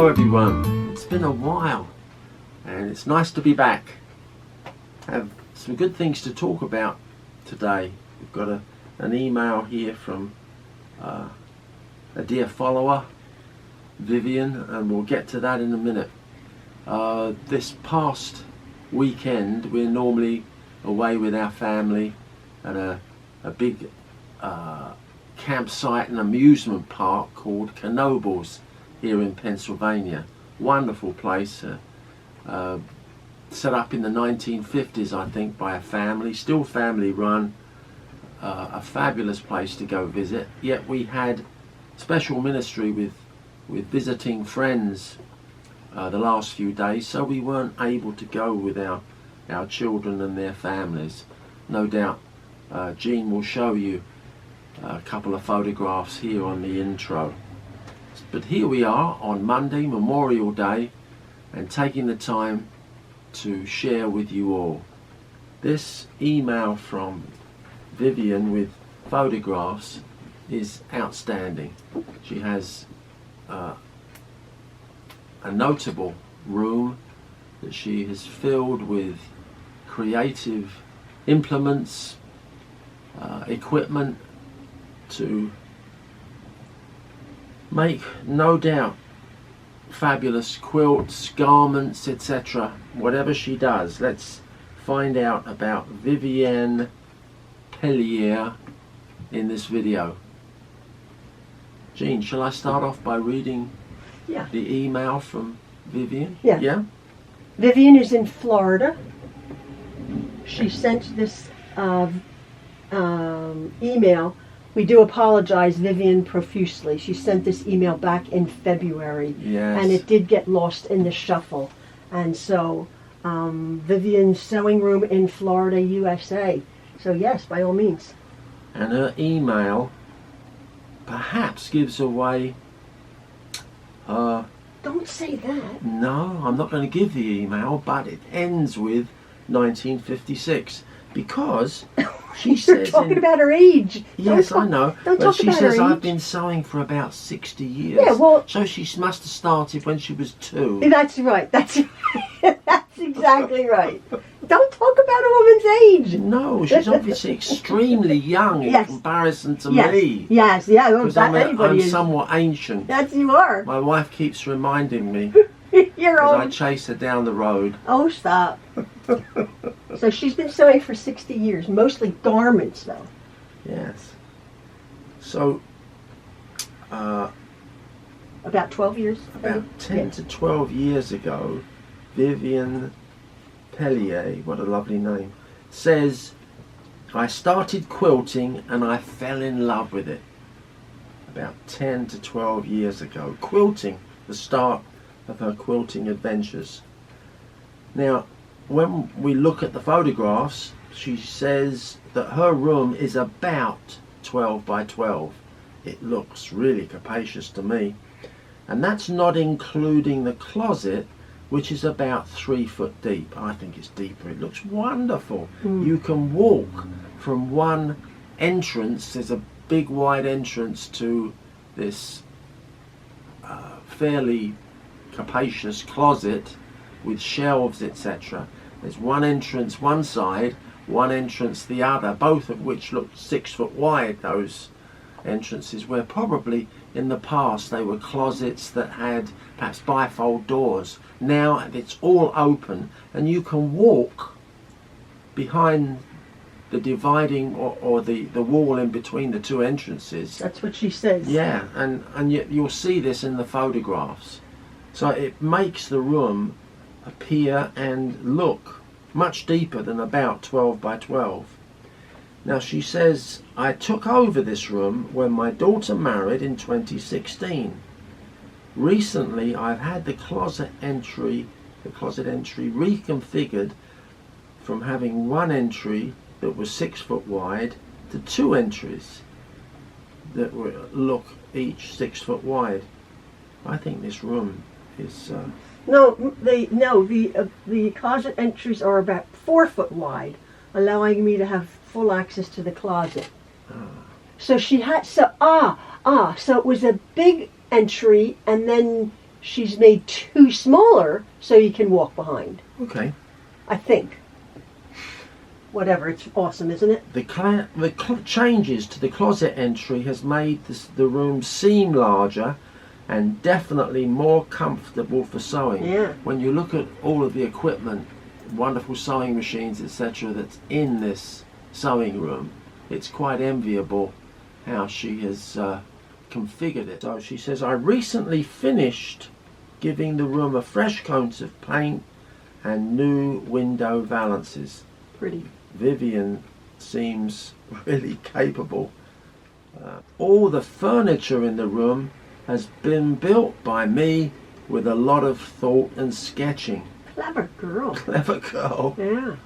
Hello everyone, it's been a while and it's nice to be back. I have some good things to talk about today. We've got an email here from a dear follower, Vivian, and we'll get to that in a minute. This past weekend we're normally away with our family at a big campsite and amusement park called Knoebels here in Pennsylvania. Wonderful place, set up in the 1950s I think by a family, still family run, a fabulous place to go visit. Yet we had special ministry with visiting friends the last few days, so we weren't able to go with our children and their families. No doubt Jean will show you a couple of photographs here on the intro. But here we are on Monday, Memorial Day, and taking the time to share with you all. This email from Vivian with photographs is outstanding. She has a notable room that she has filled with creative implements, equipment to make, no doubt, fabulous quilts, garments, etc. Whatever she does. Let's find out about Vivian Pellier in this video. Jean, shall I start off by reading the email from Vivian? Yeah. Vivian is in Florida. She sent this email. We do apologize, Vivian, profusely. She sent this email back in February, and it did get lost in the shuffle. And so, Vivian's sewing room in Florida, USA. So yes, by all means. And her email perhaps gives away... Don't say that. No, I'm not going to give the email, but it ends with 1956. Because she says... You're talking about her age. Yes, I know. But she says, I've been sewing for about 60 years. Yeah, well... So she must have started when she was 2. That's right. That's right. That's exactly right. Don't talk about a woman's age. No, she's obviously extremely young in comparison to me. Yes, yeah. Because I'm somewhat ancient. Yes, you are. My wife keeps reminding me You're old. as I chase her down the road. Oh, stop. So she's been sewing for 60 years, mostly garments, though. Yes. So, about 12 years? About 10 to 12 years ago, Vivian Pellier, what a lovely name, says, I started quilting and I fell in love with it. About 10 to 12 years ago. Quilting, the start of her quilting adventures. Now, when we look at the photographs, she says that her room is about 12 by 12. It looks really capacious to me. And that's not including the closet, which is about 3 foot deep. I think it's deeper. It looks wonderful. You can walk from one entrance. There's a big wide entrance to this fairly capacious closet with shelves, etc. There's one entrance one side, one entrance the other, both of which look 6 foot wide, those entrances, where probably in the past they were closets that had perhaps bifold doors. Now it's all open and you can walk behind the dividing or the wall in between the two entrances. That's what she says. Yeah, and you'll see this in the photographs. So it makes the room appear and look much deeper than about 12 by 12. Now she says, I took over this room when my daughter married in 2016. Recently I've had the closet entry reconfigured from having one entry that was 6 foot wide to 2 entries that look each 6 foot wide. I think this room is the closet entries are about 4 foot wide, allowing me to have full access to the closet. So she had so it was a big entry, and then she's made 2 smaller so you can walk behind. Okay. I think. Whatever, it's awesome, isn't it? The changes to the closet entry has made the room seem larger and definitely more comfortable for sewing. Yeah. When you look at all of the equipment, wonderful sewing machines, etc., that's in this sewing room, it's quite enviable how she has configured it. So she says, I recently finished giving the room a fresh coat of paint and new window valances. Pretty. Vivian seems really capable. All the furniture in the room has been built by me with a lot of thought and sketching. Clever girl. Clever girl. Yeah.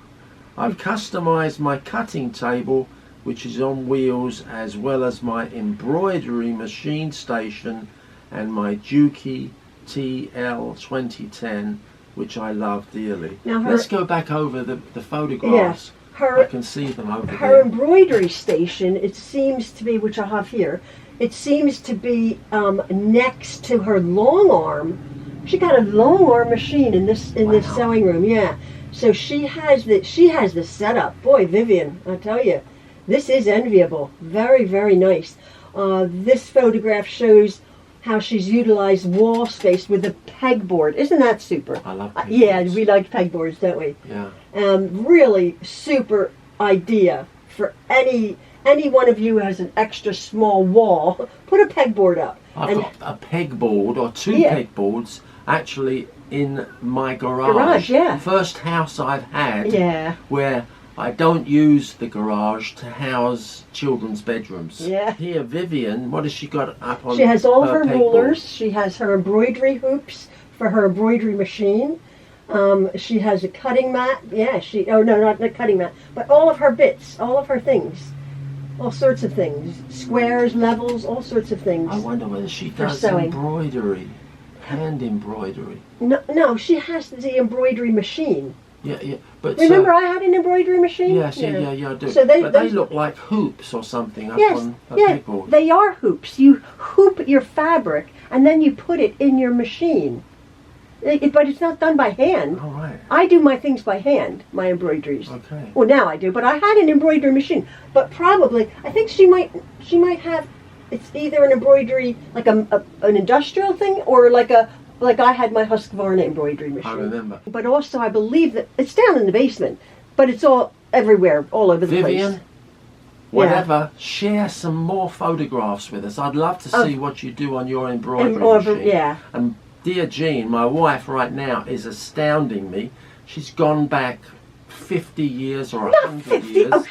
I've customized my cutting table, which is on wheels, as well as my embroidery machine station and my Juki TL 2010, which I love dearly. Now Let's go back over the photographs. Yes. I can see them over her there. embroidery station, it seems to be, which I have here, it seems to be next to her long arm. She got a long arm machine in this sewing room. Yeah. So she has the setup. Boy, Vivian, I tell you, this is enviable. Very, very nice. This photograph shows how she's utilized wall space with a pegboard. Isn't that super? I love pegboards. Yeah, we like pegboards, don't we? Yeah. Really super idea for any one of you who has an extra small wall. Put a pegboard up. I've got a pegboard or 2 pegboards actually in my garage. Yeah. First house I've had where I don't use the garage to house children's bedrooms. Yeah. Here, Vivian, what has she got up on? She has all of her pegboard? rulers. She has her embroidery hoops for her embroidery machine. She has a cutting mat. Yeah, oh no, not the cutting mat, but all of her bits, all of her things. All sorts of things. Squares, levels, all sorts of things. I wonder whether she does embroidery. Hand embroidery. No, she has the embroidery machine. Yeah. But remember, I had an embroidery machine. Yes, yeah, I do. So they look like hoops or something up on a pegboard. They are hoops. You hoop your fabric and then you put it in your machine. But it's not done by hand. Oh, right. I do my things by hand, my embroideries. Okay. Well, now I do, but I had an embroidery machine. But probably, I think she might have. It's either an embroidery, like an industrial thing, or like I had my Husqvarna embroidery machine. I remember. But also, I believe that it's down in the basement, but it's all everywhere, all over the place. Vivian, whatever, share some more photographs with us. I'd love to see what you do on your embroidery machine. Yeah. And dear Jean, my wife right now, is astounding me. She's gone back 50 years or 100 years. Oh,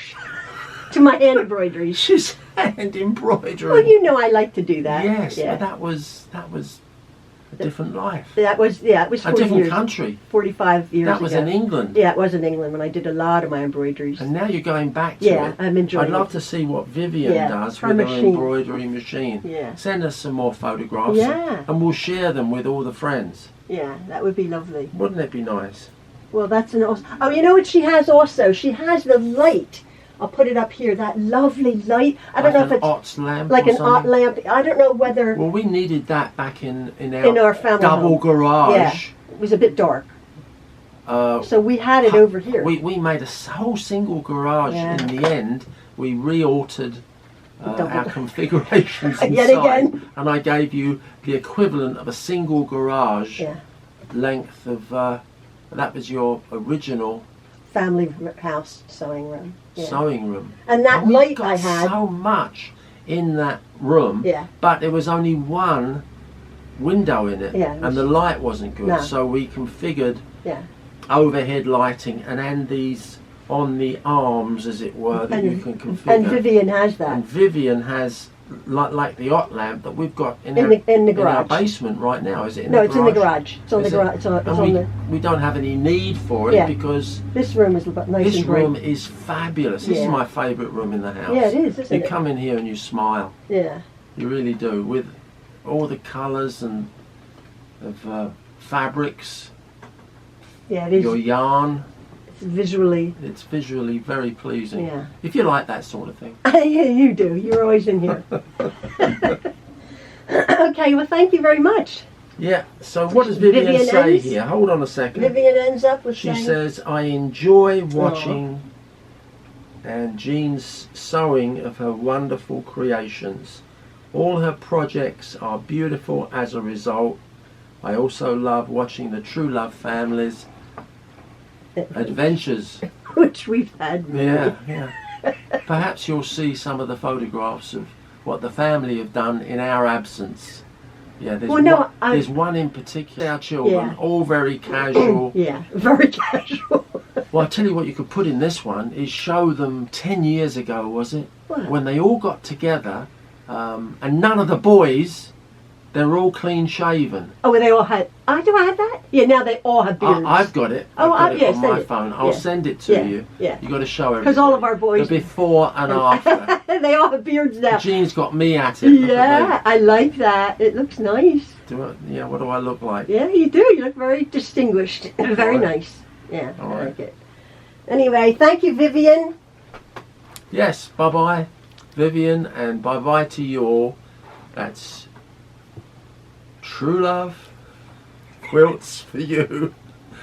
to my hand embroidery. She's hand embroidery. Well, you know I like to do that. Yes, but that was a different life. It was a different country. 45 years ago. That was in England. Yeah, it was in England when I did a lot of my embroideries. And now you're going back to it. Yeah, I'm enjoying I'd love to see what Vivian does with her embroidery machine. Yeah. Send us some more photographs. Yeah. And we'll share them with all the friends. Yeah, that would be lovely. Wouldn't it be nice? Well, that's an awesome... Oh, you know what she has also? She has the light. I'll put it up here. That lovely light. I don't know if it's... Ott's lamp like or an Ott something? lamp. I don't know whether... Well, we needed that back in our family double home. garage. Yeah, it was a bit dark. So we had it over here. We made a whole single garage in the end. We re-altered our configurations inside. Yet again. And I gave you the equivalent of a single garage length of... that was your original... family house sewing room. Yeah. Sewing room. And that and light got I had... so much in that room. Yeah. But there was only one window in it. Yeah, and the light wasn't good. No. So we configured Yeah. overhead lighting and these on the arms, as it were, that you can configure. And Vivian has that. And Vivian has, like the Ott lamp that we've got in the garage. our basement right now. Is it? No, it's in the garage. It's on the garage. It's on the... We don't have any need for it because this room is nice and bright. this room is fabulous. This is my favourite room in the house. Yeah, it is, isn't it? You come in here and you smile. Yeah. You really do, with all the colours and of fabrics. Yeah, it is. Your yarn. It's visually very pleasing. Yeah. If you like that sort of thing. Yeah, you do. You're always in here. Okay, well, thank you very much. Yeah, so what does Vivian say ends, here? Hold on a second. Vivian ends up with She saying, says, I enjoy watching and Jean's sewing of her wonderful creations. All her projects are beautiful as a result. I also love watching the Truelove Family's adventures. which we've had. Yeah. Perhaps you'll see some of the photographs of what the family have done in our absence. Yeah, there's one in particular. Our children, all very casual. Yeah, very casual. Well, I'll tell you what you could put in this one is show them 10 years ago, was it? What? When they all got together, and none of the boys, they're all clean shaven. Oh, they all had. Do I have that? Yeah, now they all have beards. I've got it. Oh, I've got it yes, on my phone. I'll send it to you. Yeah. You've got to show it. Because all of our boys. The before and after. They all have beards now. Jean's got me at it. Yeah, I like that. It looks nice. What do I look like? Yeah, you do. You look very distinguished. Very nice. Yeah, I like it. Anyway, thank you, Vivian. Yes, bye-bye, Vivian, and bye-bye to you all. That's Truelove Quilts for you.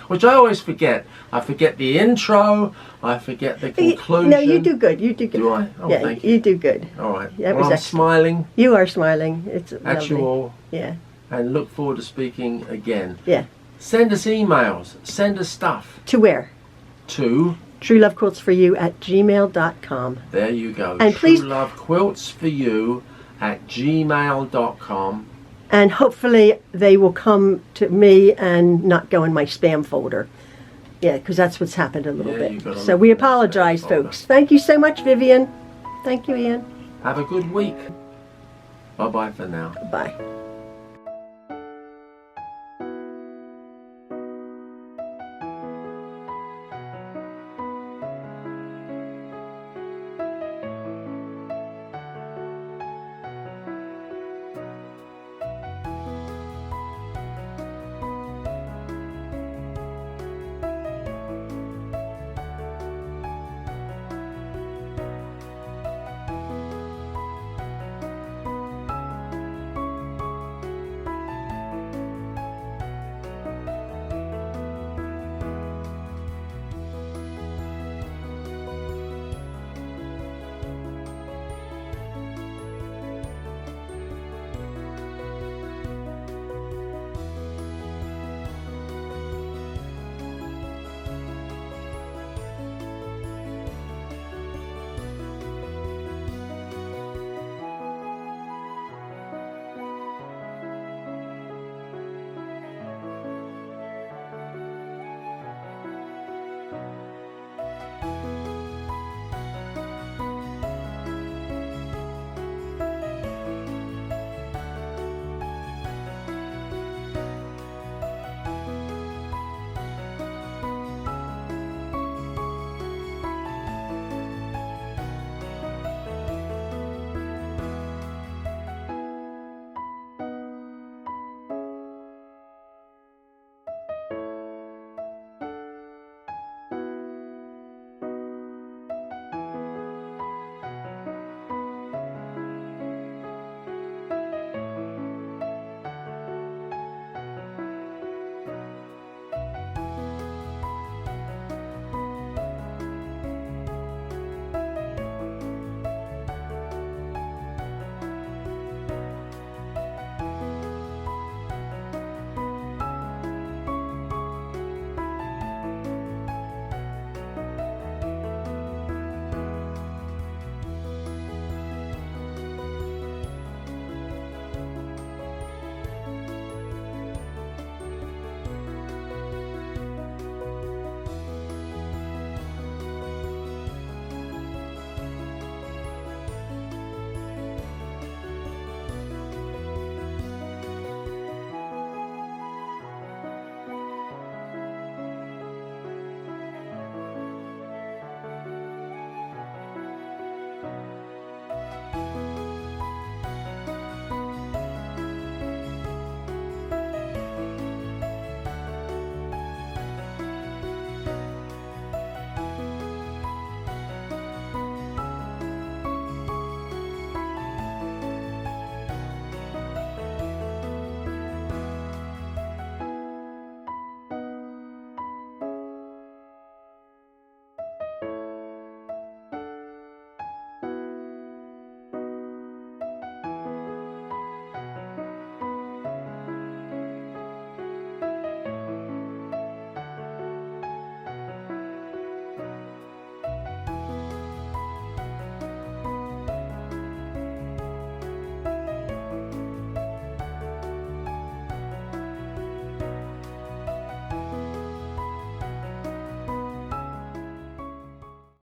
Which I always forget. I forget the intro. I forget the conclusion. No, you do good. You do good. Do I? Oh, yeah, thank you do good. All right. Yeah, well, I'm smiling. You are smiling. It's at lovely. you all. Yeah. And look forward to speaking again. Yeah. Send us emails. Send us stuff. To where? To truelovequiltsforyou@gmail.com. There you go. And please, truelovequiltsforyou@gmail.com. And hopefully they will come to me and not go in my spam folder. Yeah, because that's what's happened a little bit. So we apologize, folks. Thank you so much, Vivian. Thank you, Ian. Have a good week. Bye-bye for now. Bye.